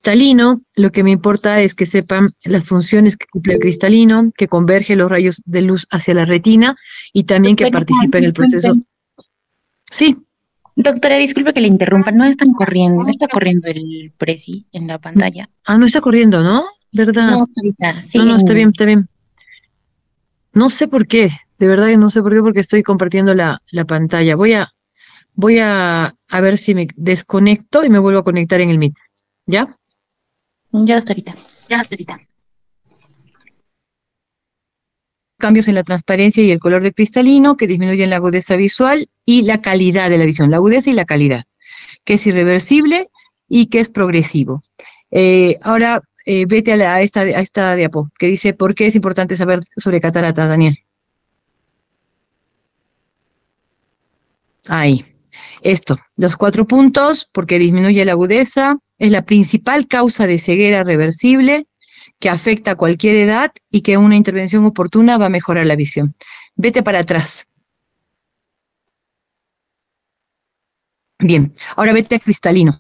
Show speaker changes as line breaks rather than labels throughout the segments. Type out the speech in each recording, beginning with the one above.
cristalino, lo que me importa es que sepan las funciones que cumple el cristalino, que converge los rayos de luz hacia la retina y también que
Doctora,
participa en el proceso.
disculpe.
Sí,
Doctora, disculpe que le interrumpa. No está corriendo el Prezi en la pantalla.
no está corriendo, ¿no? ¿Verdad?
No, ahorita
No,
sigue
no,
en
está bien,
igual.
está bien. No sé por qué, de verdad que no sé por qué, porque estoy compartiendo la pantalla. Voy a ver si me desconecto y me vuelvo a conectar en el Meet. ¿Ya?
Ya hasta ahorita.
Ya, ahorita. Cambios en la transparencia y el color del cristalino que disminuyen la agudeza visual y la calidad de la visión, la agudeza y la calidad, que es irreversible y que es progresivo. Ahora vete a esta diapo que dice por qué es importante saber sobre catarata, Daniel. Ahí. Esto, los 4 puntos, porque disminuye la agudeza, es la principal causa de ceguera reversible, que afecta a cualquier edad y que una intervención oportuna va a mejorar la visión. Vete para atrás. Bien, ahora vete a cristalino.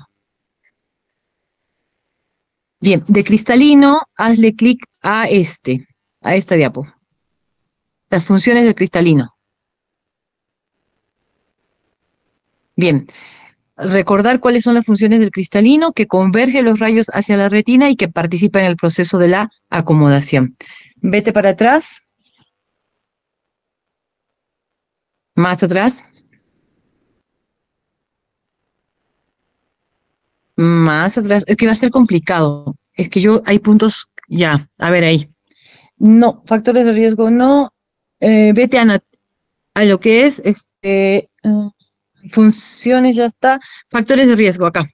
Bien, de cristalino, hazle clic a esta diapo. Las funciones del cristalino. Bien, recordar cuáles son las funciones del cristalino, que converge los rayos hacia la retina y que participa en el proceso de la acomodación. Vete para atrás. Más atrás. Más atrás. Es que va a ser complicado. Es que hay puntos, ya, a ver ahí. No, factores de riesgo no. Vete a lo que es funciones, ya está. Factores de riesgo acá.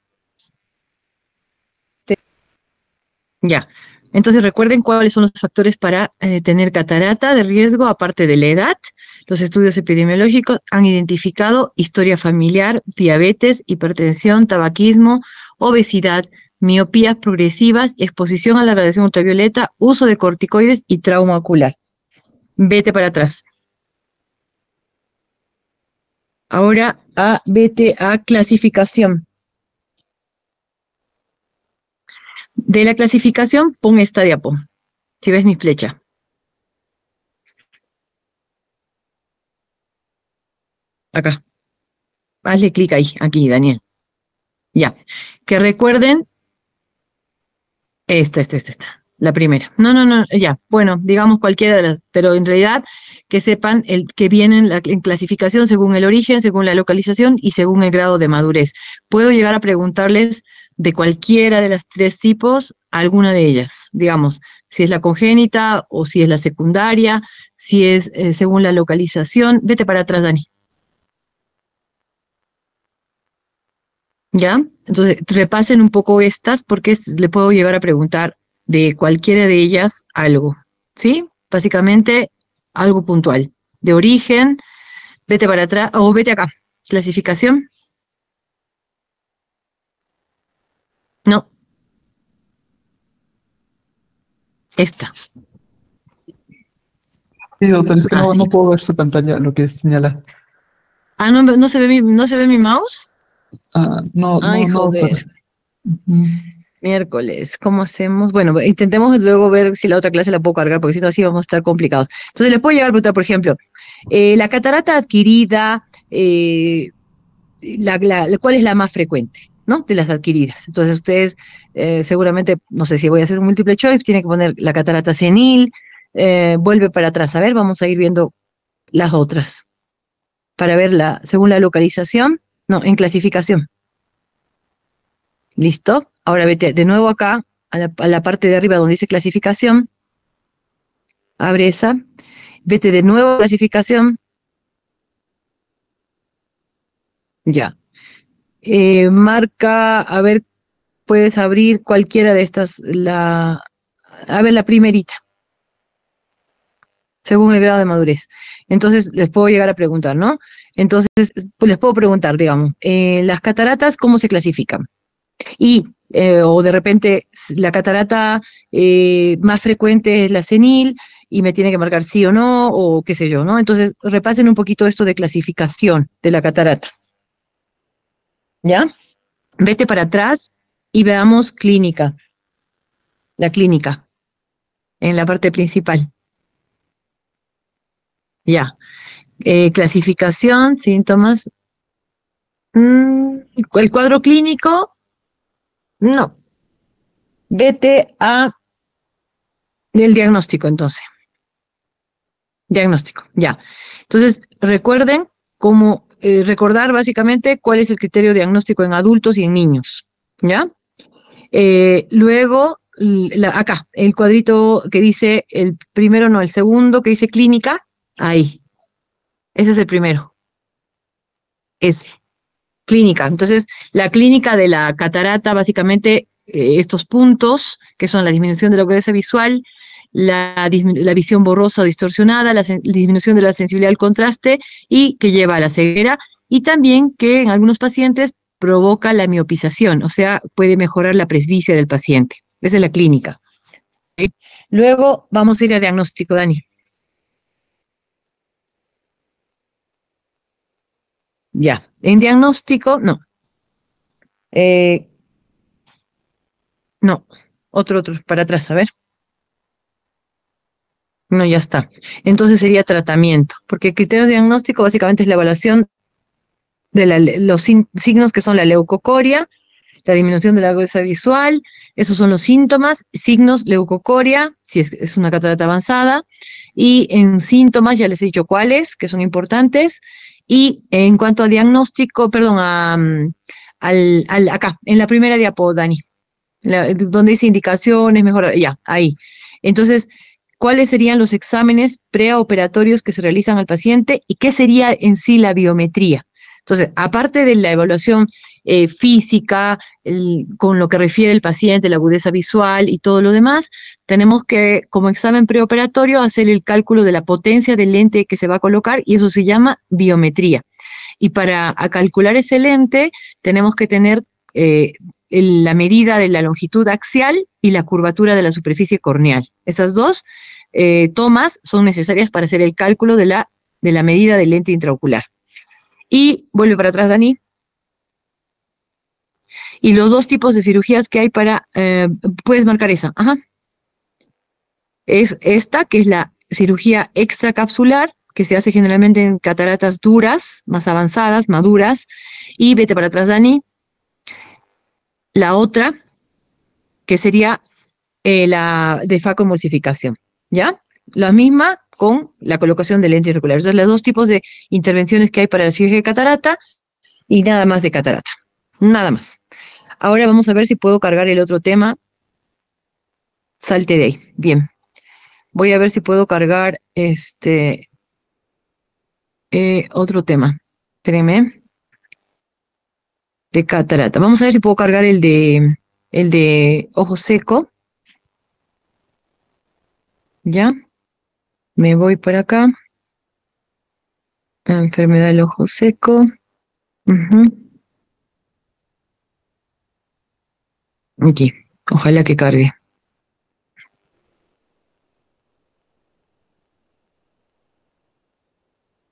Ya. Entonces recuerden cuáles son los factores para tener catarata de riesgo, aparte de la edad. Los estudios epidemiológicos han identificado historia familiar, diabetes, hipertensión, tabaquismo, obesidad, miopías progresivas, exposición a la radiación ultravioleta, uso de corticoides y trauma ocular. Vete para atrás. Ahora vete a clasificación. De la clasificación, pon esta diapo. Si ves mi flecha. Acá. Hazle clic ahí, aquí, Daniel. Ya. Que recuerden, esta, la primera. No, ya. Bueno, digamos cualquiera de las, pero en realidad que sepan que vienen en clasificación según el origen, según la localización y según el grado de madurez. Puedo llegar a preguntarles de cualquiera de las 3 tipos, alguna de ellas, digamos, si es la congénita o si es la secundaria, si es según la localización. Vete para atrás, Dani. ¿Ya? Entonces, repasen un poco estas porque le puedo llegar a preguntar de cualquiera de ellas algo, ¿sí? Básicamente, algo puntual. De origen, vete para atrás, o vete acá. Clasificación. No, esta.
Sí, doctor, es que no,
Así.
no puedo ver su pantalla, lo que señala.
¿No se ve mi mouse?
No,
Ay,
no, doctor.
joder. Miércoles, ¿cómo hacemos? Bueno, intentemos luego ver si la otra clase la puedo cargar, porque si no, así vamos a estar complicados. Entonces, les puedo llegar a preguntar, por ejemplo, la catarata adquirida, ¿cuál es la más frecuente, ¿no? De las adquiridas. Entonces, ustedes seguramente, no sé si voy a hacer un multiple choice, tiene que poner la catarata senil, vuelve para atrás. A ver, vamos a ir viendo las otras, para verla según la localización, no, en clasificación. ¿Listo? Ahora vete de nuevo acá, a la parte de arriba donde dice clasificación. Abre esa. Vete de nuevo a clasificación. Ya. Marca, a ver, puedes abrir cualquiera de estas. A ver, la primerita. Según el grado de madurez. Entonces, les puedo llegar a preguntar, ¿no? Entonces, pues les puedo preguntar, digamos, las cataratas, ¿cómo se clasifican? Y, o de repente, la catarata más frecuente es la senil y me tiene que marcar sí o no, o qué sé yo, ¿no? Entonces, repasen un poquito esto de clasificación de la catarata. ¿Ya? Vete para atrás y veamos clínica, la clínica, en la parte principal. Ya. Clasificación, síntomas. El cuadro clínico, no. Vete a el diagnóstico, entonces. Diagnóstico, ya. Entonces, recuerden cómo recordar básicamente cuál es el criterio diagnóstico en adultos y en niños, ¿ya? Luego, acá, el cuadrito que dice, el primero no, el segundo que dice clínica, ahí. Ese es el primero. Ese. Clínica. Entonces, la clínica de la catarata, básicamente, estos puntos, que son la disminución de la agudeza visual, la visión borrosa o distorsionada, la disminución de la sensibilidad al contraste y que lleva a la ceguera, y también que en algunos pacientes provoca la miopización, o sea, puede mejorar la presbicia del paciente. Esa es la clínica. ¿Okay? Luego vamos a ir a diagnóstico, Dani. Ya, en diagnóstico, no. No, otro, para atrás, a ver. No, ya está. Entonces sería tratamiento, porque el criterio diagnóstico básicamente es la evaluación de los signos que son la leucocoria, la disminución de la agudeza visual, esos son los síntomas, signos, leucocoria, si es una catarata avanzada, y en síntomas ya les he dicho cuáles, que son importantes, y en cuanto a diagnóstico, perdón, acá, en la primera diapo, Dani, donde dice indicaciones, mejor, ya, ahí. Entonces, ¿cuáles serían los exámenes preoperatorios que se realizan al paciente y qué sería en sí la biometría? Entonces, aparte de la evaluación física, con lo que refiere el paciente, la agudeza visual y todo lo demás, tenemos que, como examen preoperatorio, hacer el cálculo de la potencia del lente que se va a colocar y eso se llama biometría. Y para calcular ese lente, tenemos que tener la medida de la longitud axial y la curvatura de la superficie corneal. Esas dos tomas son necesarias para hacer el cálculo de la medida del lente intraocular. Y vuelve para atrás, Dani. Y los dos tipos de cirugías que hay para, puedes marcar esa, ajá. Es esta, que es la cirugía extracapsular, que se hace generalmente en cataratas duras, más avanzadas, maduras. Y vete para atrás, Dani. La otra, que sería la de facomulsificación, ¿ya? La misma con la colocación de lente intraocular. Entonces, los dos tipos de intervenciones que hay para la cirugía de catarata y nada más de catarata. Nada más. Ahora vamos a ver si puedo cargar el otro tema. Salte de ahí. Bien. Voy a ver si puedo cargar otro tema. Espérenme. De catarata. Vamos a ver si puedo cargar el de ojo seco. ¿Ya? Me voy por acá. Enfermedad del ojo seco. Aquí. Ojalá que cargue.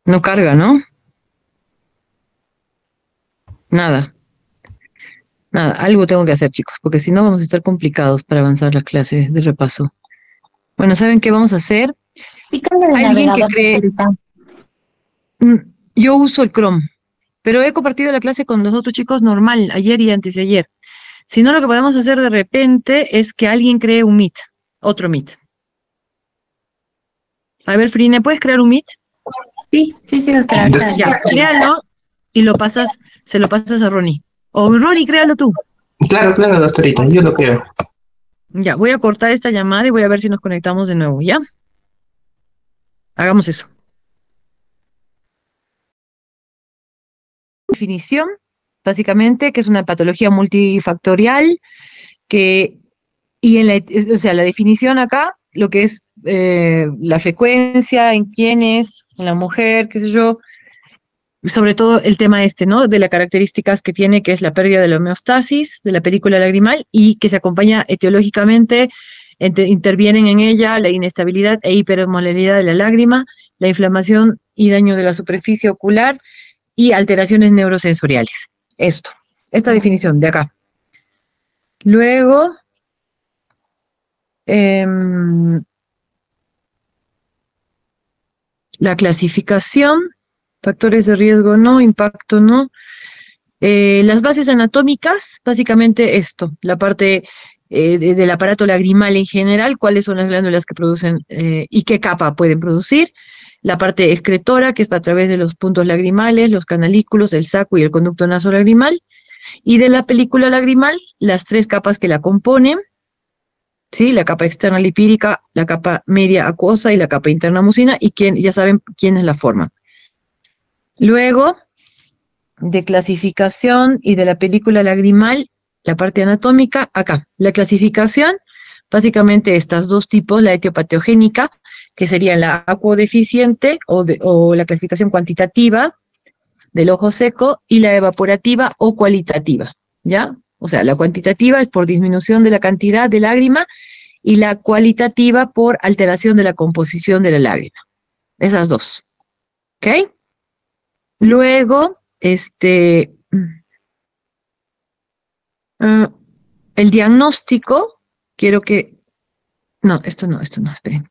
No carga, ¿no? Nada. Nada, algo tengo que hacer, chicos, porque si no vamos a estar complicados para avanzar las clases de repaso. Bueno, ¿saben qué vamos a hacer?
Sí, cambia de
Alguien que
navegador,
cree...
señorita.
Yo uso el Chrome, pero he compartido la clase con los otros chicos normal, ayer y antes de ayer. Si no, lo que podemos hacer de repente es que alguien cree un Meet, otro Meet. A ver, Frine, ¿puedes crear un Meet?
Sí, doctora. ahorita
Ya, créalo y se lo pasas a Ronnie. O Ronnie, créalo tú.
Claro, doctorita, yo lo creo.
Ya, voy a cortar esta llamada y voy a ver si nos conectamos de nuevo, ¿ya? Hagamos eso. Definición, básicamente, que es una patología multifactorial, o sea, la definición acá, lo que es la frecuencia, en quiénes, en la mujer, qué sé yo, sobre todo el tema ¿no? De las características que tiene, que es la pérdida de la homeostasis de la película lagrimal y que se acompaña etiológicamente, intervienen en ella la inestabilidad e hiperosmolaridad de la lágrima, la inflamación y daño de la superficie ocular y alteraciones neurosensoriales. Esta definición de acá. Luego, la clasificación, factores de riesgo no, impacto no. Las bases anatómicas, básicamente esto, la parte del aparato lagrimal en general, cuáles son las glándulas que producen y qué capa pueden producir. La parte excretora, que es a través de los puntos lagrimales, los canalículos, el saco y el conducto nasolagrimal. Y de la película lagrimal, las 3 capas que la componen, ¿sí? La capa externa lipídica, la capa media acuosa y la capa interna mucina, y ya saben quiénes la forman. Luego, de clasificación y de la película lagrimal, la parte anatómica, acá. La clasificación, básicamente estas 2 tipos, la etiopatogénica, que sería la acuodeficiente o la clasificación cuantitativa del ojo seco, y la evaporativa o cualitativa, ¿ya? O sea, la cuantitativa es por disminución de la cantidad de lágrima y la cualitativa por alteración de la composición de la lágrima. Esas 2. ¿Ok? Luego, el diagnóstico, quiero que... No, esto no, esperen.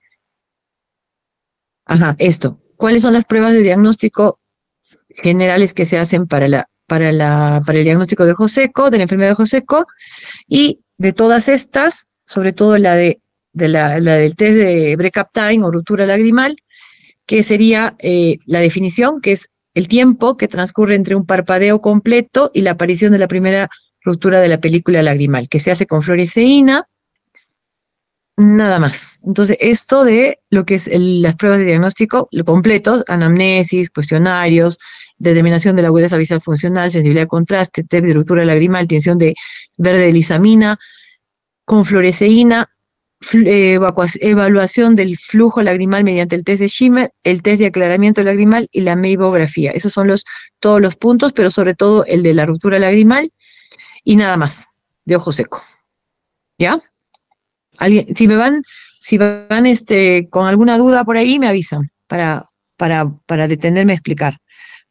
Ajá, esto. ¿Cuáles son las pruebas de diagnóstico generales que se hacen para el diagnóstico de ojo seco, de la enfermedad de ojo seco? Y de todas estas, sobre todo la del test de Brecaptine o ruptura lagrimal, que sería la definición, que es el tiempo que transcurre entre un parpadeo completo y la aparición de la primera ruptura de la película lagrimal, que se hace con fluoresceína, nada más. Entonces, esto de lo que es las pruebas de diagnóstico completos, anamnesis, cuestionarios, determinación de la agudeza visual funcional, sensibilidad al contraste, test de ruptura lagrimal, tinción de verde de lisamina, con fluoresceína, evaluación del flujo lagrimal mediante el test de Schimmer, el test de aclaramiento lagrimal y la meibografía. Esos son todos los puntos, pero sobre todo el de la ruptura lagrimal y nada más, de ojo seco. ¿Ya? Si van con alguna duda por ahí, me avisan para detenerme a explicar.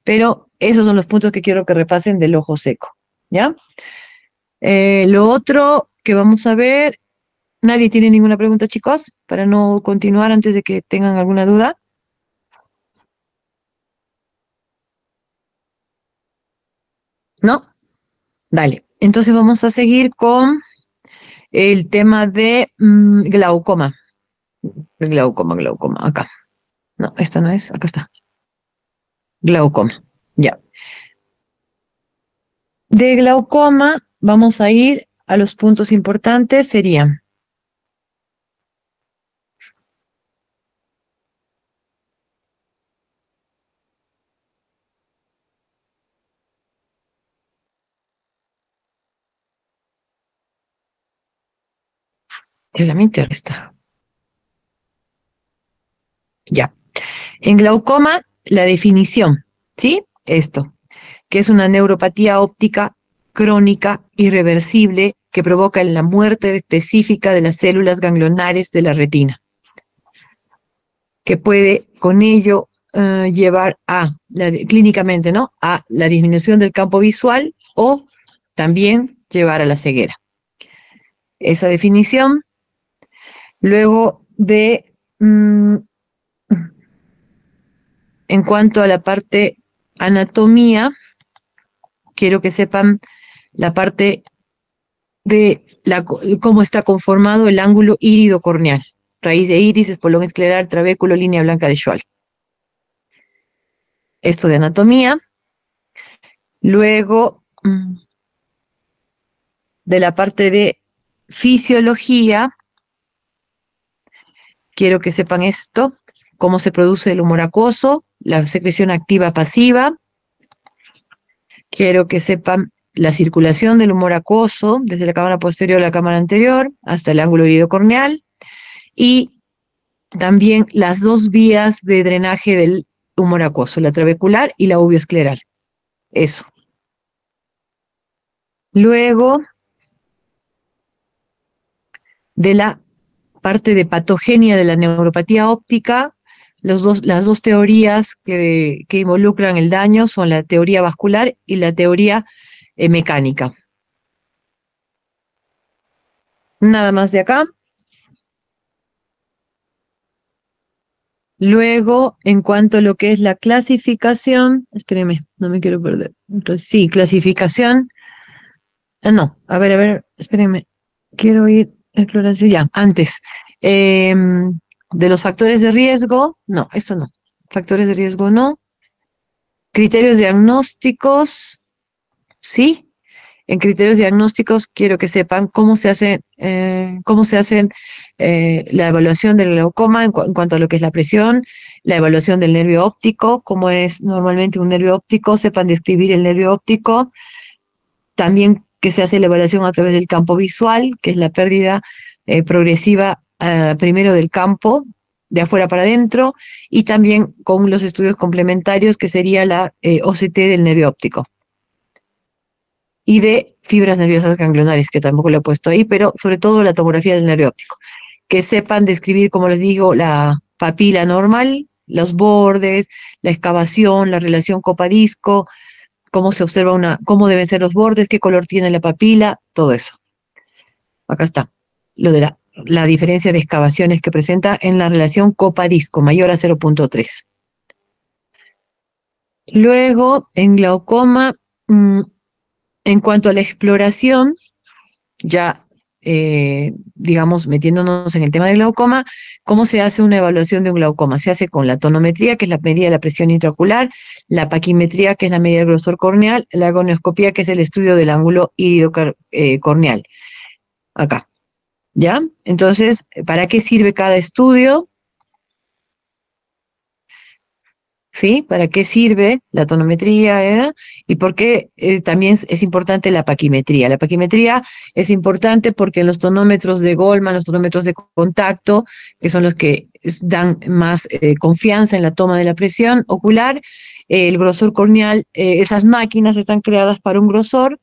Pero esos son los puntos que quiero que repasen del ojo seco. ¿Ya? Lo otro que vamos a ver, ¿nadie tiene ninguna pregunta, chicos? Para no continuar antes de que tengan alguna duda. ¿No? Dale. Entonces vamos a seguir con el tema de glaucoma. Glaucoma, acá. No, esta no es, acá está. Glaucoma, ya. De glaucoma vamos a ir a los puntos importantes, serían que la mente está. Ya. En glaucoma, la definición, ¿sí? Esto, que es una neuropatía óptica crónica irreversible que provoca la muerte específica de las células ganglionares de la retina, que puede con ello llevar clínicamente, ¿no? A la disminución del campo visual o también llevar a la ceguera. Esa definición. Luego en cuanto a la parte anatomía, quiero que sepan la parte de cómo está conformado el ángulo írido corneal. Raíz de iris, espolón escleral, trabéculo, línea blanca de Schwall. Esto de anatomía. Luego, de la parte de fisiología, quiero que sepan esto, cómo se produce el humor acuoso, la secreción activa pasiva. Quiero que sepan la circulación del humor acuoso desde la cámara posterior a la cámara anterior hasta el ángulo iridocorneal y también las 2 vías de drenaje del humor acuoso, la trabecular y la uveoescleral. Eso. Luego, de la parte de patogenia de la neuropatía óptica, las dos teorías que involucran el daño son la teoría vascular y la teoría mecánica. Nada más de acá. Luego, en cuanto a lo que es la clasificación, espéreme, no me quiero perder. Entonces, sí, clasificación. No, a ver, espérenme. Quiero ir, exploración, ya, antes. De los factores de riesgo, no, eso no. Factores de riesgo no. Criterios diagnósticos, sí. En criterios diagnósticos quiero que sepan cómo se hacen la evaluación del glaucoma en cuanto a lo que es la presión, la evaluación del nervio óptico, cómo es normalmente un nervio óptico, sepan describir el nervio óptico, también que se hace la evaluación a través del campo visual, que es la pérdida progresiva primero del campo, de afuera para adentro, y también con los estudios complementarios, que sería la OCT del nervio óptico. Y de fibras nerviosas ganglionares, que tampoco lo he puesto ahí, pero sobre todo la tomografía del nervio óptico. Que sepan describir, como les digo, la papila normal, los bordes, la excavación, la relación copa-disco, cómo se observa cómo deben ser los bordes, qué color tiene la papila, todo eso. Acá está, lo de la diferencia de excavaciones que presenta en la relación copa-disco, mayor a 0.3. Luego, en glaucoma, en cuanto a la exploración, ya, digamos, metiéndonos en el tema del glaucoma, ¿cómo se hace una evaluación de un glaucoma? Se hace con la tonometría, que es la medida de la presión intraocular, la paquimetría, que es la medida del grosor corneal, la gonioscopía, que es el estudio del ángulo irido corneal. Acá, ¿ya? Entonces, ¿para qué sirve cada estudio? ¿Sí? ¿Para qué sirve la tonometría? Y por qué también es importante la paquimetría. La paquimetría es importante porque en los tonómetros de Goldman, los tonómetros de contacto, que son los que dan más confianza en la toma de la presión ocular, el grosor corneal, esas máquinas están creadas para un grosor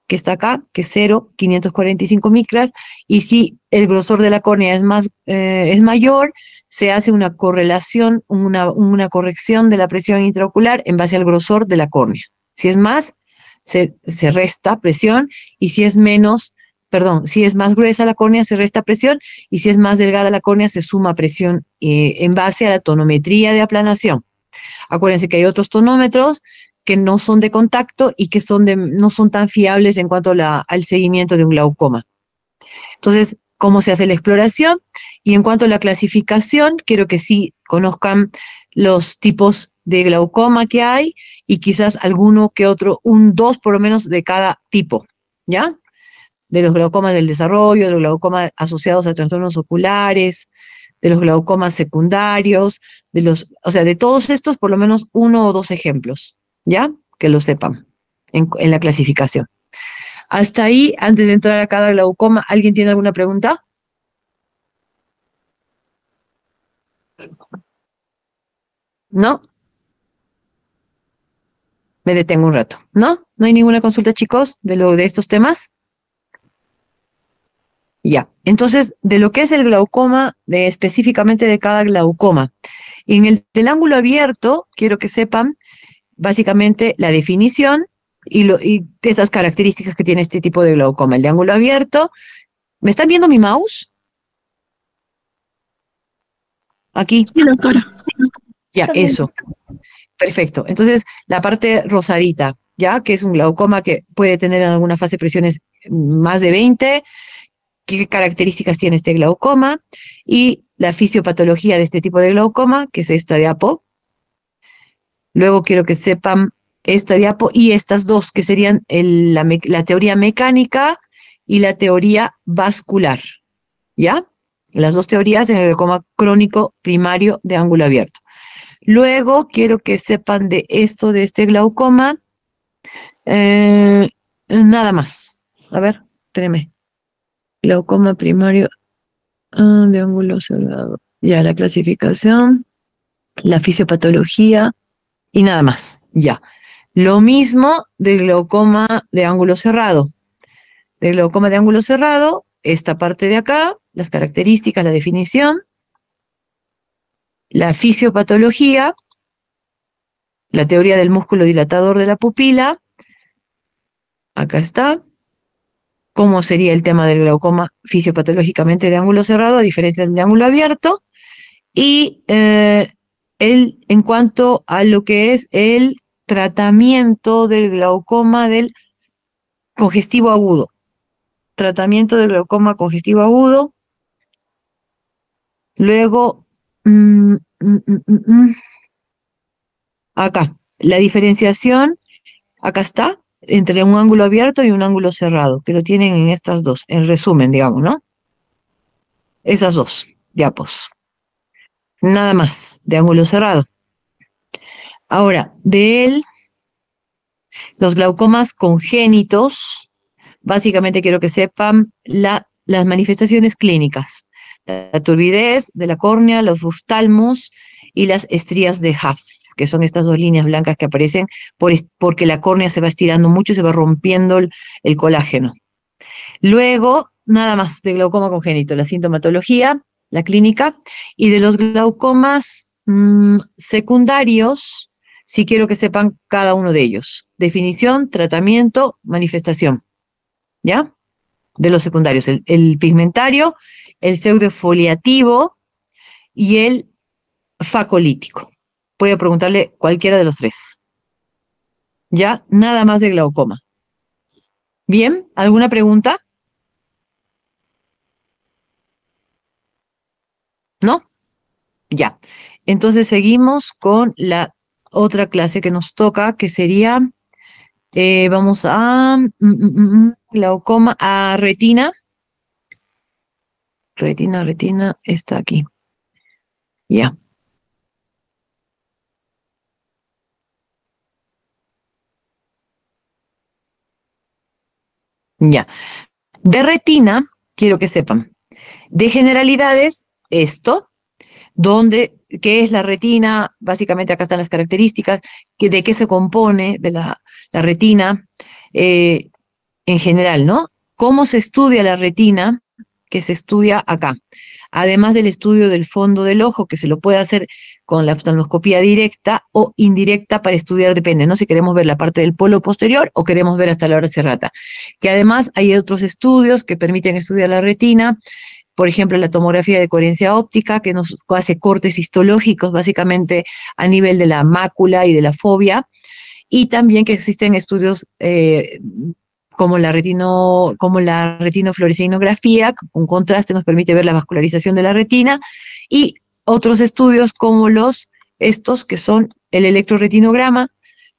que está acá, que es 0,545 micras, y si el grosor de la córnea es mayor, se hace una correlación, una corrección de la presión intraocular en base al grosor de la córnea. Si es más, se resta presión, y si es menos, perdón, si es más gruesa la córnea, se resta presión, y si es más delgada la córnea, se suma presión en base a la tonometría de aplanación. Acuérdense que hay otros tonómetros que no son de contacto y que no son tan fiables en cuanto al seguimiento de un glaucoma. Entonces, ¿cómo se hace la exploración? Y en cuanto a la clasificación, quiero que sí conozcan los tipos de glaucoma que hay y quizás alguno que otro, 2 por lo menos de cada tipo, ¿ya? De los glaucomas del desarrollo, de los glaucomas asociados a trastornos oculares, de los glaucomas secundarios, o sea, de todos estos, por lo menos 1 o 2 ejemplos, ¿ya? Que lo sepan en la clasificación. Hasta ahí, antes de entrar a cada glaucoma, ¿alguien tiene alguna pregunta? ¿No? Me detengo un rato. ¿No? ¿No hay ninguna consulta, chicos, de estos temas? Ya. Entonces, de lo que es el glaucoma, específicamente de cada glaucoma. Y en el del ángulo abierto, quiero que sepan básicamente la definición y esas características que tiene este tipo de glaucoma. El de ángulo abierto. ¿Me están viendo mi mouse? Aquí.
Sí, doctora.
Ya, eso. Perfecto. Entonces, la parte rosadita, ya, que es un glaucoma que puede tener en alguna fase presiones más de 20. ¿Qué características tiene este glaucoma? Y la fisiopatología de este tipo de glaucoma, que es esta diapo. Luego quiero que sepan esta diapo y estas dos, que serían la teoría mecánica y la teoría vascular, ¿ya? Las dos teorías en el glaucoma crónico primario de ángulo abierto. Luego quiero que sepan de este glaucoma, nada más. A ver, espérenme. Glaucoma primario de ángulo cerrado. Ya, la clasificación, la fisiopatología y nada más. Ya. Lo mismo del glaucoma de ángulo cerrado. Del glaucoma de ángulo cerrado, esta parte de acá, las características, la definición, la fisiopatología, la teoría del músculo dilatador de la pupila, acá está, cómo sería el tema del glaucoma fisiopatológicamente de ángulo cerrado, a diferencia del de ángulo abierto, y en cuanto a lo que es el tratamiento del glaucoma del congestivo agudo. Tratamiento del glaucoma congestivo agudo. Luego, acá, la diferenciación, acá está, entre un ángulo abierto y un ángulo cerrado, que lo tienen en estas dos, en resumen, digamos, ¿no? Esas dos diapos. Nada más, de ángulo cerrado. Ahora, los glaucomas congénitos, básicamente quiero que sepan las manifestaciones clínicas. La turbidez de la córnea, los oftalmos y las estrías de Huff, que son estas dos líneas blancas que aparecen porque la córnea se va estirando mucho y se va rompiendo el colágeno. Luego, nada más de glaucoma congénito, la sintomatología, la clínica, y de los glaucomas secundarios, sí quiero que sepan cada uno de ellos. Definición, tratamiento, manifestación. ¿Ya? De los secundarios, el pigmentario, el pseudofoliativo y el facolítico. Puede preguntarle cualquiera de los tres. ¿Ya? Nada más de glaucoma. ¿Bien? ¿Alguna pregunta? ¿No? Ya. Entonces seguimos con la otra clase que nos toca, que sería, vamos a glaucoma, a retina. Retina está aquí. Ya. Ya. De retina, quiero que sepan. De generalidades, esto, qué es la retina, básicamente acá están las características, de qué se compone de la retina en general, ¿no? ¿Cómo se estudia la retina? Que se estudia acá. Además del estudio del fondo del ojo, que se lo puede hacer con la oftalmoscopía directa o indirecta para estudiar, depende, ¿no? Si queremos ver la parte del polo posterior o queremos ver hasta la hora cerrada. Que además hay otros estudios que permiten estudiar la retina, por ejemplo, la tomografía de coherencia óptica, que nos hace cortes histológicos, básicamente a nivel de la mácula y de la fobia, y también que existen estudios como la retinofluorescinografía, con contraste nos permite ver la vascularización de la retina, y otros estudios como estos que son el electroretinograma,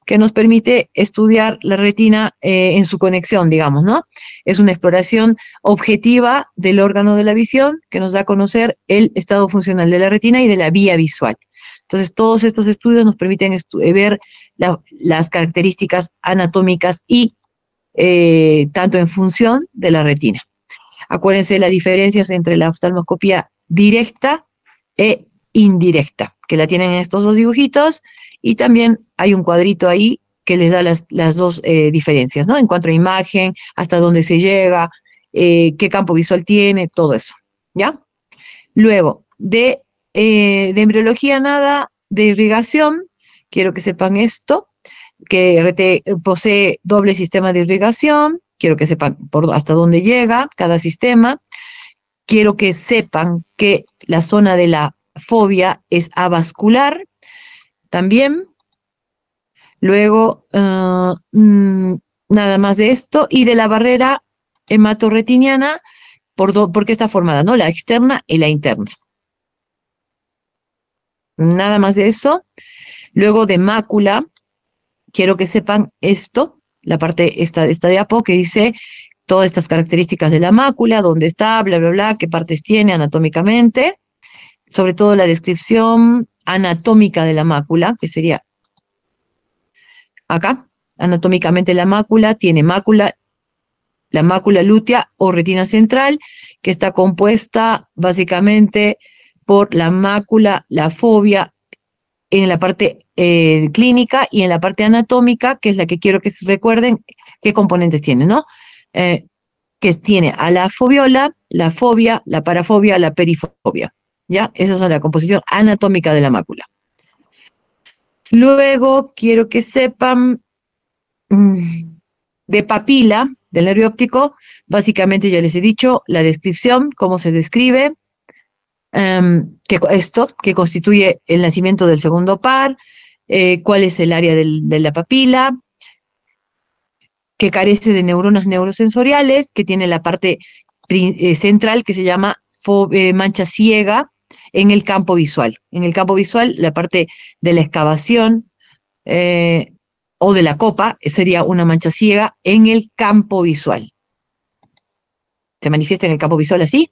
que nos permite estudiar la retina en su conexión, digamos, ¿no? Es una exploración objetiva del órgano de la visión que nos da a conocer el estado funcional de la retina y de la vía visual. Entonces, todos estos estudios nos permiten ver las características anatómicas y tanto en función de la retina. Acuérdense de las diferencias entre la oftalmoscopía directa e indirecta, que la tienen en estos dos dibujitos, y también hay un cuadrito ahí que les da las dos diferencias, ¿no? En cuanto a imagen, hasta dónde se llega, qué campo visual tiene, todo eso, ¿ya? Luego, de embriología nada, de irrigación, quiero que sepan esto, que posee doble sistema de irrigación, quiero que sepan hasta dónde llega cada sistema, quiero que sepan que la zona de la fobia es avascular también, luego nada más de esto, y de la barrera hematorretiniana, porque está formada, ¿no? La externa y la interna. Nada más de eso. Luego de mácula, quiero que sepan esto, la parte esta diapo que dice todas estas características de la mácula, dónde está, bla, bla, bla, qué partes tiene anatómicamente, sobre todo la descripción anatómica de la mácula, que sería acá, anatómicamente la mácula tiene la mácula lútea o retina central, que está compuesta básicamente por la mácula, la fovea, en la parte clínica y en la parte anatómica, que es la que quiero que se recuerden qué componentes tiene, ¿no? Que tiene a la foviola, la fobia, la parafobia, la perifobia, ¿ya? Esa es la composición anatómica de la mácula. Luego quiero que sepan de papila, del nervio óptico. Básicamente ya les he dicho la descripción, cómo se describe, que constituye el nacimiento del segundo par, cuál es el área de la papila, que carece de neuronas neurosensoriales, que tiene la parte central que se llama mancha ciega en el campo visual. En el campo visual, la parte de la excavación o de la copa sería una mancha ciega en el campo visual. Se manifiesta en el campo visual así.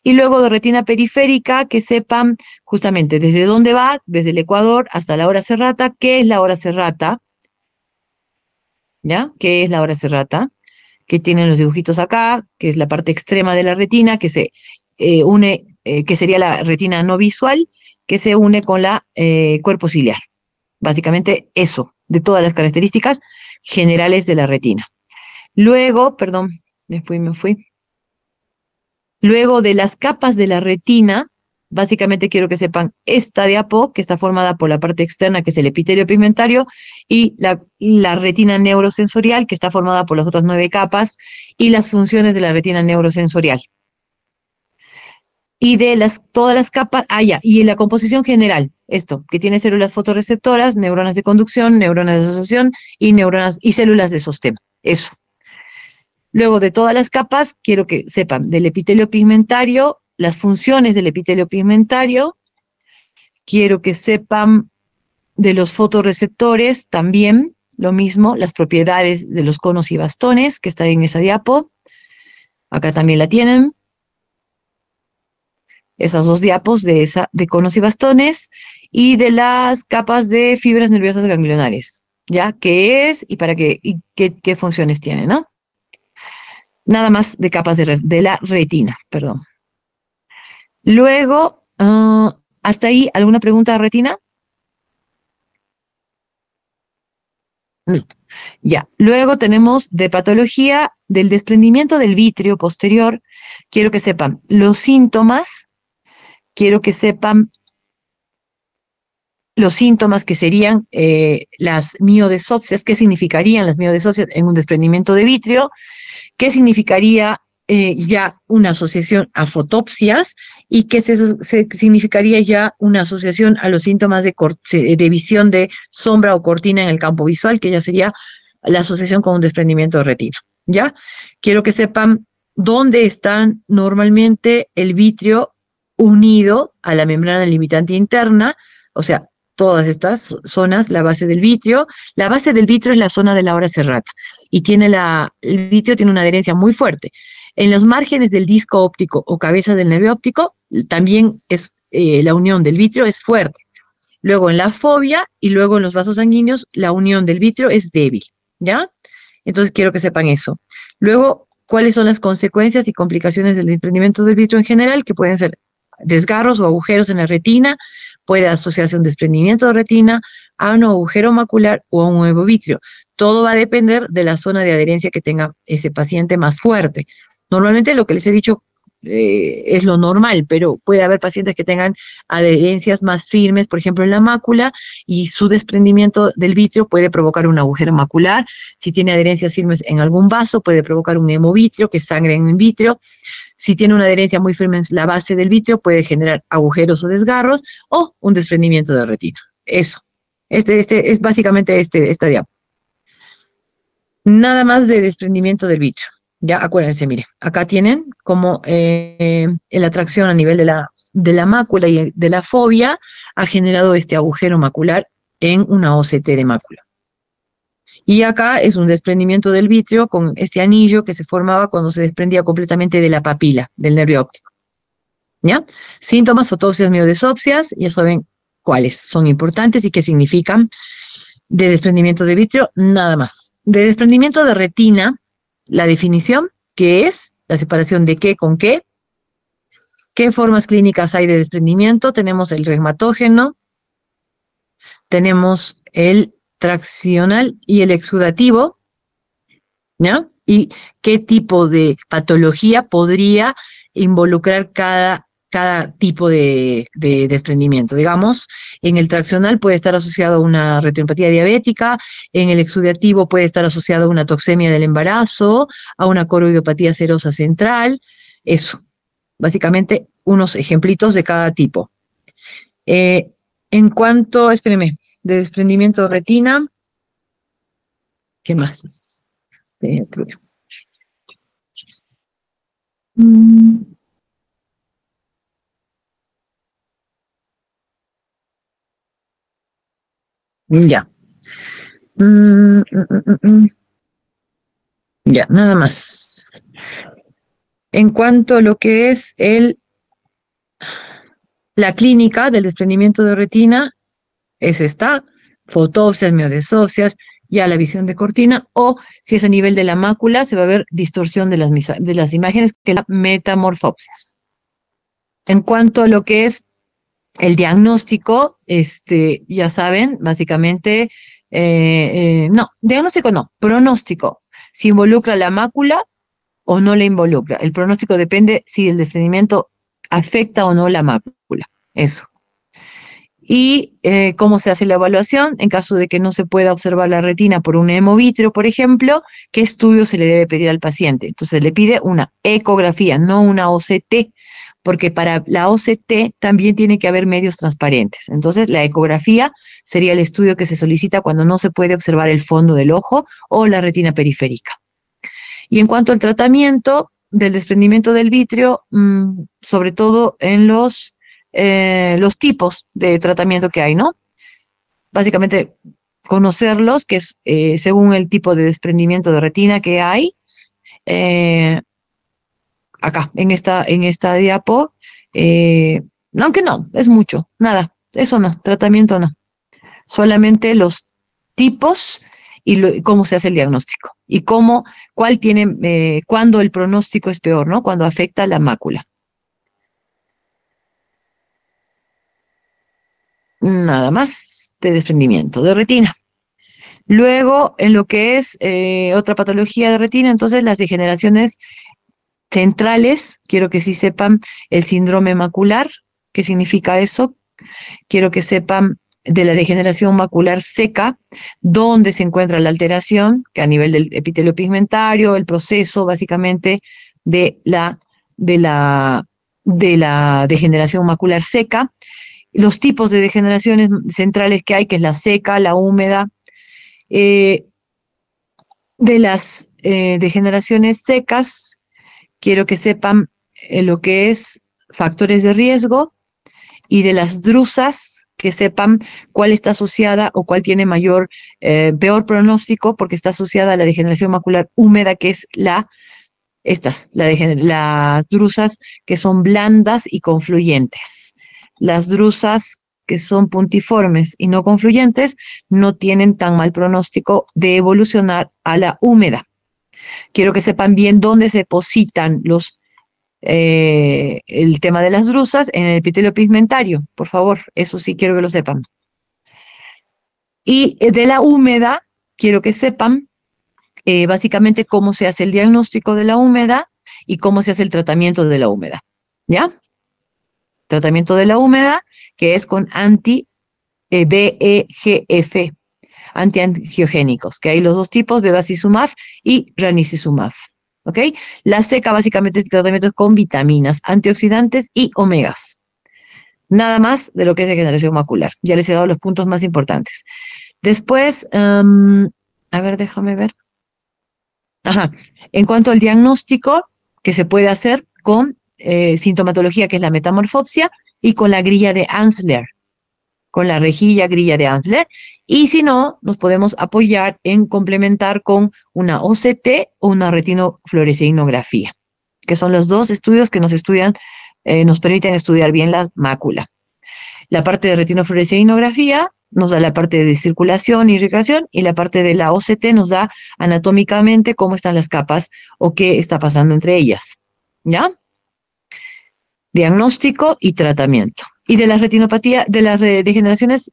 Y luego de retina periférica, que sepan justamente desde dónde va, desde el ecuador hasta la hora serrata. ¿Qué es la hora serrata? ¿Ya? ¿Qué es la hora serrata? Que tienen los dibujitos acá, que es la parte extrema de la retina, que se une, que sería la retina no visual, que se une con la cuerpo ciliar. Básicamente eso, de todas las características generales de la retina. Luego, perdón, me fui. Luego de las capas de la retina, básicamente quiero que sepan esta diapo, que está formada por la parte externa, que es el epitelio pigmentario, y la retina neurosensorial, que está formada por las otras 9 capas, y las funciones de la retina neurosensorial. Y de todas las capas, y en la composición general, esto, que tiene células fotorreceptoras, neuronas de conducción, neuronas de asociación y células de sostén. Eso. Luego de todas las capas, quiero que sepan del epitelio pigmentario, las funciones del epitelio pigmentario. Quiero que sepan de los fotorreceptores también, lo mismo, las propiedades de los conos y bastones, que está en esa diapo. Acá también la tienen. Esas 2 diapos de conos y bastones, y de las capas de fibras nerviosas ganglionares, ¿ya? ¿Qué es y para qué, y qué funciones tiene, ¿no? Nada más de capas de la retina, perdón. Luego, ¿hasta ahí alguna pregunta de retina? No. Ya. Luego tenemos de patología del desprendimiento del vítreo posterior. Quiero que sepan los síntomas. Quiero que sepan los síntomas que serían las miodesopsias. ¿Qué significarían las miodesopsias en un desprendimiento de vitrio? ¿Qué significaría ya una asociación a fotopsias? ¿Y qué significaría ya una asociación a los síntomas de visión de sombra o cortina en el campo visual, que ya sería la asociación con un desprendimiento de retina? ¿Ya? Quiero que sepan dónde están normalmente el vitrio unido a la membrana limitante interna, o sea, todas estas zonas, la base del vitrio. La base del vitrio es la zona de la hora serrata y el vitrio tiene una adherencia muy fuerte. En los márgenes del disco óptico o cabeza del nervio óptico también es la unión del vitrio es fuerte. Luego en la fobia y luego en los vasos sanguíneos la unión del vitrio es débil, ¿ya? Entonces quiero que sepan eso. Luego, ¿cuáles son las consecuencias y complicaciones del desprendimiento del vitrio en general? Que pueden ser desgarros o agujeros en la retina, puede asociarse a un desprendimiento de retina, a un agujero macular o a un nuevo vitrio. Todo va a depender de la zona de adherencia que tenga ese paciente más fuerte. Normalmente lo que les he dicho es lo normal, pero puede haber pacientes que tengan adherencias más firmes, por ejemplo en la mácula, y su desprendimiento del vitrio puede provocar un agujero macular. Si tiene adherencias firmes en algún vaso, puede provocar un hemovitrio, que es sangre en el vitrio. Si tiene una adherencia muy firme en la base del vitrio, puede generar agujeros o desgarros o un desprendimiento de retina. Eso. Es básicamente esta diapo. Nada más de desprendimiento del vitrio. Ya acuérdense, mire, acá tienen como la atracción a nivel de la mácula y de la fobia ha generado este agujero macular en una OCT de mácula. Y acá es un desprendimiento del vitrio con este anillo que se formaba cuando se desprendía completamente de la papila, del nervio óptico. ¿Ya? Síntomas, fotopsias, miodesopsias, ya saben cuáles son importantes y qué significan. De desprendimiento de vitrio, nada más. De desprendimiento de retina, la definición, que es la separación de qué con qué. ¿Qué formas clínicas hay de desprendimiento? Tenemos el reumatógeno, tenemos el traccional y el exudativo, ¿ya? Y qué tipo de patología podría involucrar cada cada tipo de desprendimiento. Digamos, en el traccional puede estar asociado a una retinopatía diabética, en el exudativo puede estar asociado a una toxemia del embarazo, a una coroidiopatía serosa central, eso. Básicamente, unos ejemplitos de cada tipo. En cuanto, espéreme, de desprendimiento de retina, ¿qué más? Ya. Ya, nada más. En cuanto a lo que es la clínica del desprendimiento de retina, es esta, fotopsias, miodesopsias, ya la visión de cortina, o si es a nivel de la mácula, se va a ver distorsión de las imágenes, que es la metamorfopsias. En cuanto a lo que es el diagnóstico, ya saben, básicamente, no, diagnóstico no, pronóstico. Si involucra la mácula o no la involucra. El pronóstico depende si el desprendimiento afecta o no la mácula. Eso. Y cómo se hace la evaluación en caso de que no se pueda observar la retina por un hemovitrio, por ejemplo, ¿qué estudio se le debe pedir al paciente? Entonces le pide una ecografía, no una OCT, porque para la OCT también tiene que haber medios transparentes. Entonces la ecografía sería el estudio que se solicita cuando no se puede observar el fondo del ojo o la retina periférica. Y en cuanto al tratamiento del desprendimiento del vitrio, sobre todo en los tipos de tratamiento que hay, ¿no? Básicamente conocerlos, que es según el tipo de desprendimiento de retina que hay. Acá, en esta diapo, aunque no, es mucho, nada, eso no, tratamiento no. Solamente los tipos y cómo se hace el diagnóstico y cuándo el pronóstico es peor, ¿no? Cuando afecta la mácula. Nada más de desprendimiento de retina. Luego, en lo que es otra patología de retina, entonces las degeneraciones centrales, quiero que sí sepan el síndrome macular, ¿qué significa eso? Quiero que sepan de la degeneración macular seca, dónde se encuentra la alteración, que a nivel del epitelio pigmentario, el proceso básicamente de la degeneración macular seca, los tipos de degeneraciones centrales que hay, que es la seca, la húmeda. De las degeneraciones secas, quiero que sepan lo que es factores de riesgo, y de las drusas, que sepan cuál está asociada o cuál tiene peor pronóstico, porque está asociada a la degeneración macular húmeda, que es las drusas que son blandas y confluyentes. Las drusas que son puntiformes y no confluyentes no tienen tan mal pronóstico de evolucionar a la húmeda. Quiero que sepan bien dónde se depositan el tema de las drusas en el epitelio pigmentario, por favor, eso sí quiero que lo sepan. Y de la húmeda, quiero que sepan básicamente cómo se hace el diagnóstico de la húmeda y cómo se hace el tratamiento de la húmeda, ¿ya? Tratamiento de la húmeda, que es con anti-VEGF, antiangiogénicos, que hay los dos tipos, bevacizumab y ranibizumab. ¿Ok? La seca básicamente el tratamiento es con vitaminas, antioxidantes y omegas. Nada más de lo que es degeneración macular. Ya les he dado los puntos más importantes. Después, a ver, déjame ver. Ajá. En cuanto al diagnóstico que se puede hacer con sintomatología, que es la metamorfopsia, y con la grilla de Ansler, con la rejilla grilla de Ansler, y si no, nos podemos apoyar en complementar con una OCT o una retinofluoresceínografía, que son los dos estudios que nos permiten estudiar bien la mácula. La parte de retinofluoresceínografía nos da la parte de circulación y irrigación, y la parte de la OCT nos da anatómicamente cómo están las capas o qué está pasando entre ellas, ¿ya? Diagnóstico y tratamiento. Y de las retinopatías, de las degeneraciones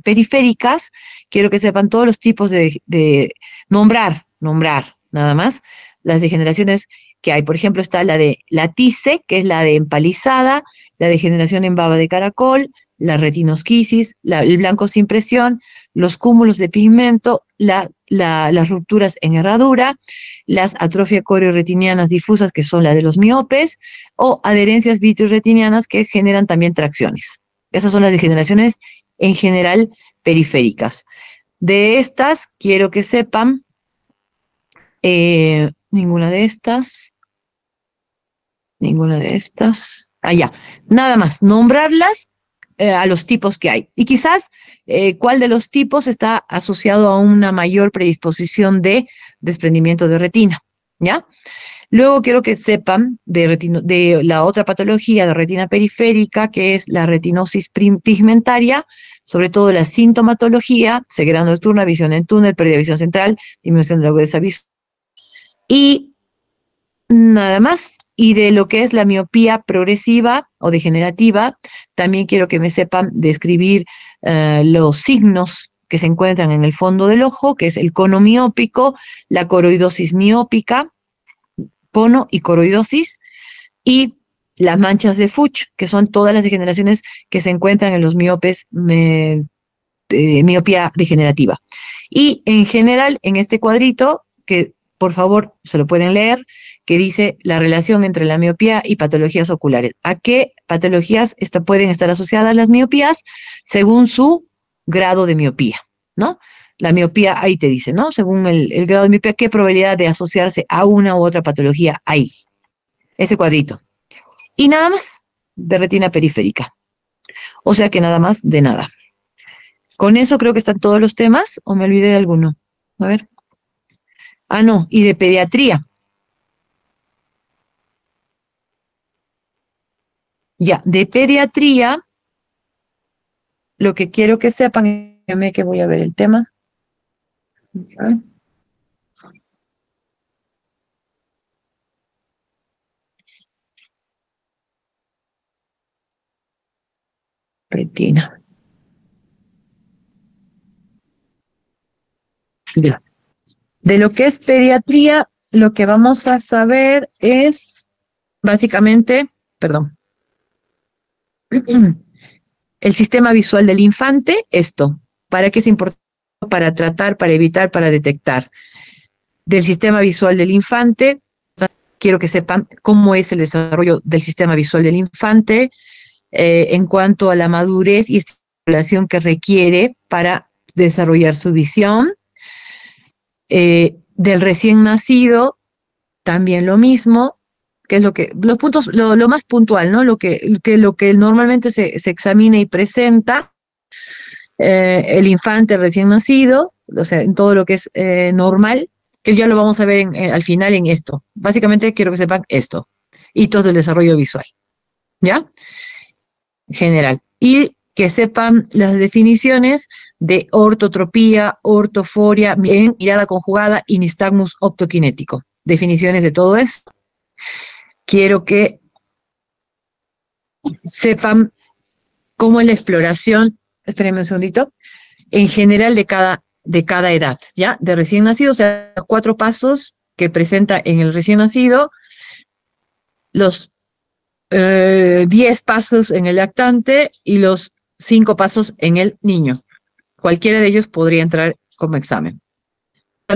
periféricas, quiero que sepan todos los tipos de nombrar, nada más, las degeneraciones que hay. Por ejemplo, está la de la TICE, que es la de empalizada, la degeneración en baba de caracol, la retinosquisis, el blanco sin presión, los cúmulos de pigmento, las rupturas en herradura, las atrofias corioretinianas difusas, que son las de los miopes, o adherencias vitreoretinianas que generan también tracciones. Esas son las degeneraciones en general periféricas. De estas, quiero que sepan, ninguna de estas, ya, nada más, nombrarlas a los tipos que hay. Y quizás cuál de los tipos está asociado a una mayor predisposición de desprendimiento de retina, ¿ya? Luego quiero que sepan de la otra patología de retina periférica, que es la retinosis pigmentaria, sobre todo la sintomatología, ceguera nocturna, visión en túnel, pérdida de visión central, disminución de la agudeza visual. Y nada más. Y de lo que es la miopía progresiva o degenerativa, también quiero que me sepan describir los signos que se encuentran en el fondo del ojo, que es el cono miópico, la coroidosis miópica, cono y coroidosis, y las manchas de Fuchs, que son todas las degeneraciones que se encuentran en los miopes miopía degenerativa. Y en general, en este cuadrito, que por favor se lo pueden leer, que dice la relación entre la miopía y patologías oculares. ¿A qué patologías pueden estar asociadas las miopías? Según su grado de miopía, ¿no? La miopía, ahí te dice, ¿no? Según el grado de miopía, ¿qué probabilidad de asociarse a una u otra patología hay? Ese cuadrito. Y nada más de retina periférica. O sea que nada más de nada. Con eso creo que están todos los temas, ¿o me olvidé de alguno? A ver. Ah, no, y de pediatría. Ya, de pediatría, lo que quiero que sepan, que voy a ver el tema. Retina. Ya. De lo que es pediatría, lo que vamos a saber es, básicamente, perdón, el sistema visual del infante, esto, ¿para qué es importante? Para tratar, para evitar, para detectar. Del sistema visual del infante, quiero que sepan cómo es el desarrollo del sistema visual del infante en cuanto a la madurez y estimulación que requiere para desarrollar su visión. Del recién nacido, también lo mismo, que es los puntos, lo más puntual, ¿no? Lo que normalmente se examina y presenta el infante recién nacido, o sea, en todo lo que es normal, que ya lo vamos a ver al final en esto. Básicamente quiero que sepan esto, hitos del desarrollo visual, ¿ya? General. Y que sepan las definiciones de ortotropía, ortoforia, mirada conjugada y nistagmus optoquinético. Definiciones de todo esto. Quiero que sepan cómo es la exploración, espérenme un segundito, en general de cada edad, ¿ya? De recién nacido, o sea, los 4 pasos que presenta en el recién nacido, los 10 pasos en el lactante y los 5 pasos en el niño. Cualquiera de ellos podría entrar como examen,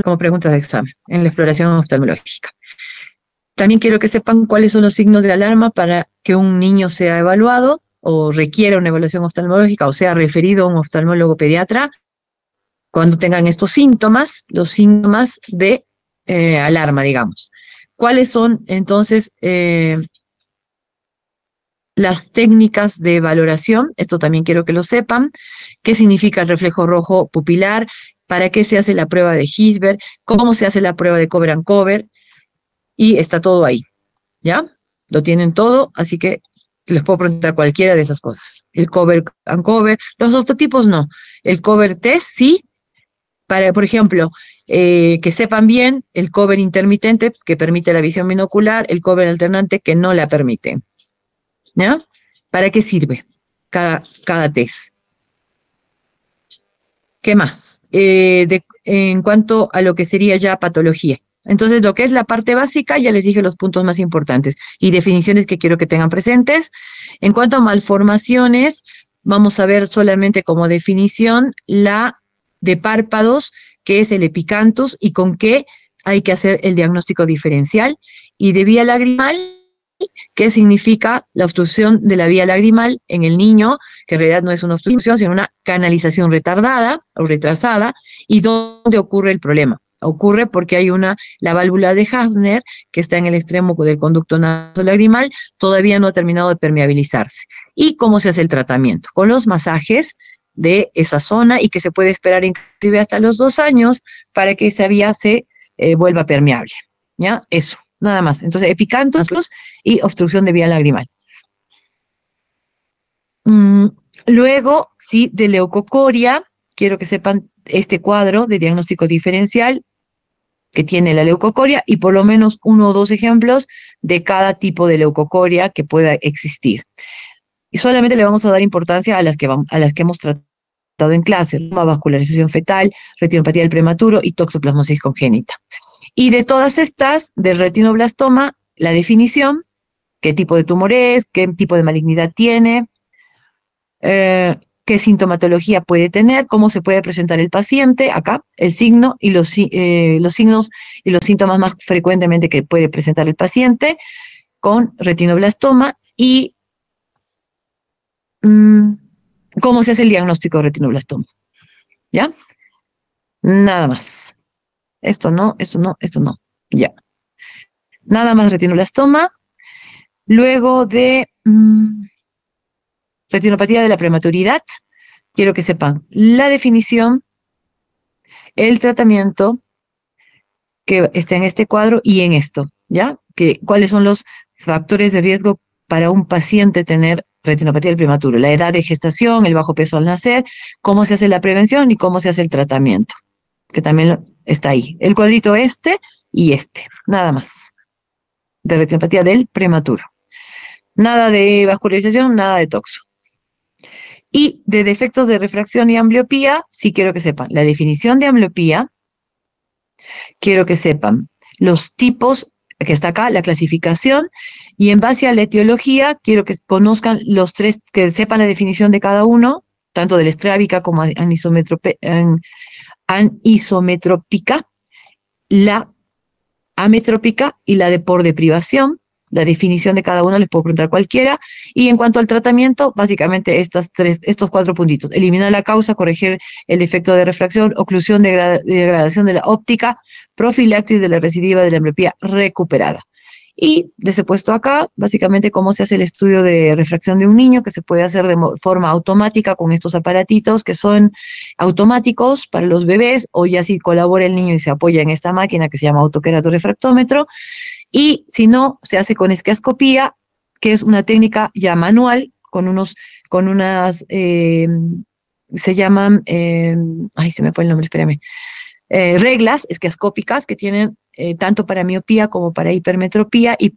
como pregunta de examen en la exploración oftalmológica. También quiero que sepan cuáles son los signos de alarma para que un niño sea evaluado o requiera una evaluación oftalmológica o sea referido a un oftalmólogo pediatra cuando tengan estos síntomas, los síntomas de alarma, digamos. ¿Cuáles son entonces las técnicas de valoración? Esto también quiero que lo sepan. ¿Qué significa el reflejo rojo pupilar? ¿Para qué se hace la prueba de Hirschberg? ¿Cómo se hace la prueba de cover and cover? Y está todo ahí, ¿ya? Lo tienen todo, así que les puedo preguntar cualquiera de esas cosas. El cover and cover, los ototipos no. El cover test, sí. Para, por ejemplo, que sepan bien el cover intermitente, que permite la visión binocular, el cover alternante, que no la permite. ¿Ya? ¿Para qué sirve cada test? ¿Qué más? En cuanto a lo que sería ya patología. Entonces, lo que es la parte básica, ya les dije los puntos más importantes y definiciones que quiero que tengan presentes. En cuanto a malformaciones, vamos a ver solamente como definición la de párpados, que es el epicanthus y con qué hay que hacer el diagnóstico diferencial, y de vía lagrimal, que significa la obstrucción de la vía lagrimal en el niño, que en realidad no es una obstrucción, sino una canalización retardada o retrasada, y dónde ocurre el problema. Ocurre porque hay la válvula de Hasner, que está en el extremo del conducto nasolagrimal, todavía no ha terminado de permeabilizarse. ¿Y cómo se hace el tratamiento? Con los masajes de esa zona, y que se puede esperar inclusive hasta los 2 años para que esa vía se vuelva permeable. ¿Ya? Eso, nada más. Entonces, epicanthus y obstrucción de vía lagrimal. Luego, sí, de leucocoria, quiero que sepan este cuadro de diagnóstico diferencial que tiene la leucocoria y por lo menos 1 o 2 ejemplos de cada tipo de leucocoria que pueda existir. Y solamente le vamos a dar importancia a las que hemos tratado en clase: vascularización fetal, retinopatía del prematuro y toxoplasmosis congénita. Y de todas estas, del retinoblastoma, la definición, qué tipo de tumor es, qué tipo de malignidad tiene, qué sintomatología puede tener, cómo se puede presentar el paciente, acá, el signo y los signos y los síntomas más frecuentemente que puede presentar el paciente con retinoblastoma, y cómo se hace el diagnóstico de retinoblastoma. ¿Ya? Nada más. Esto no, ya. Nada más retinoblastoma. Luego de retinopatía de la prematuridad, quiero que sepan la definición, el tratamiento que está en este cuadro y en esto, ¿ya? ¿Cuáles son los factores de riesgo para un paciente tener retinopatía del prematuro? La edad de gestación, el bajo peso al nacer, cómo se hace la prevención y cómo se hace el tratamiento, que también está ahí. El cuadrito este y este, nada más, de retinopatía del prematuro. Nada de vascularización, nada de toxo. Y de defectos de refracción y ambliopía, sí quiero que sepan la definición de ambliopía, quiero que sepan los tipos, que está acá, la clasificación, y en base a la etiología, quiero que conozcan los 3, que sepan la definición de cada uno, tanto de la estrábica como anisometrópica, la ametrópica y la de por deprivación. La definición de cada uno les puedo preguntar cualquiera. Y en cuanto al tratamiento, básicamente estos 4 puntitos: eliminar la causa, corregir el efecto de refracción, oclusión de degradación de la óptica, profilaxis de la recidiva de la ambliopía recuperada. Y les he puesto acá, básicamente, cómo se hace el estudio de refracción de un niño, que se puede hacer de forma automática con estos aparatitos que son automáticos para los bebés, o ya si colabora el niño y se apoya en esta máquina que se llama autoqueratorefractómetro. Y si no, se hace con esquiascopía, que es una técnica ya manual, se llaman, se me fue el nombre, espérame, reglas esquiascópicas que tienen tanto para miopía como para hipermetropía, y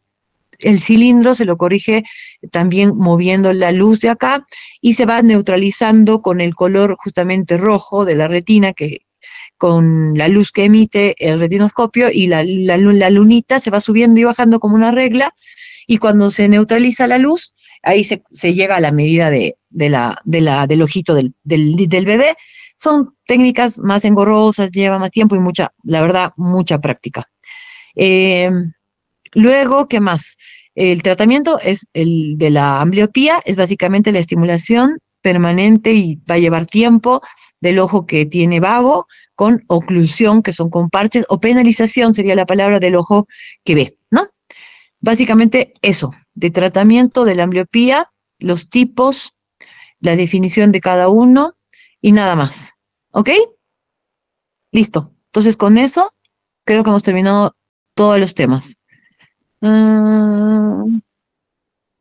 el cilindro se lo corrige también moviendo la luz de acá, y se va neutralizando con el color justamente rojo de la retina, con la luz que emite el retinoscopio, y la lunita se va subiendo y bajando como una regla, y cuando se neutraliza la luz, ahí se llega a la medida del ojito del bebé. Son técnicas más engorrosas, lleva más tiempo y la verdad, mucha práctica. Luego, ¿qué más? El tratamiento es el de la ambliopía, es básicamente la estimulación permanente, y va a llevar tiempo, del ojo que tiene vago, con oclusión, que son con parches, o penalización sería la palabra, del ojo que ve, ¿no? Básicamente eso, de tratamiento de la ambliopía, los tipos, la definición de cada uno y nada más. ¿Ok? Listo. Entonces, con eso, creo que hemos terminado todos los temas.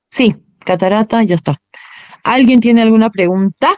Sí, catarata, ya está. ¿Alguien tiene alguna pregunta?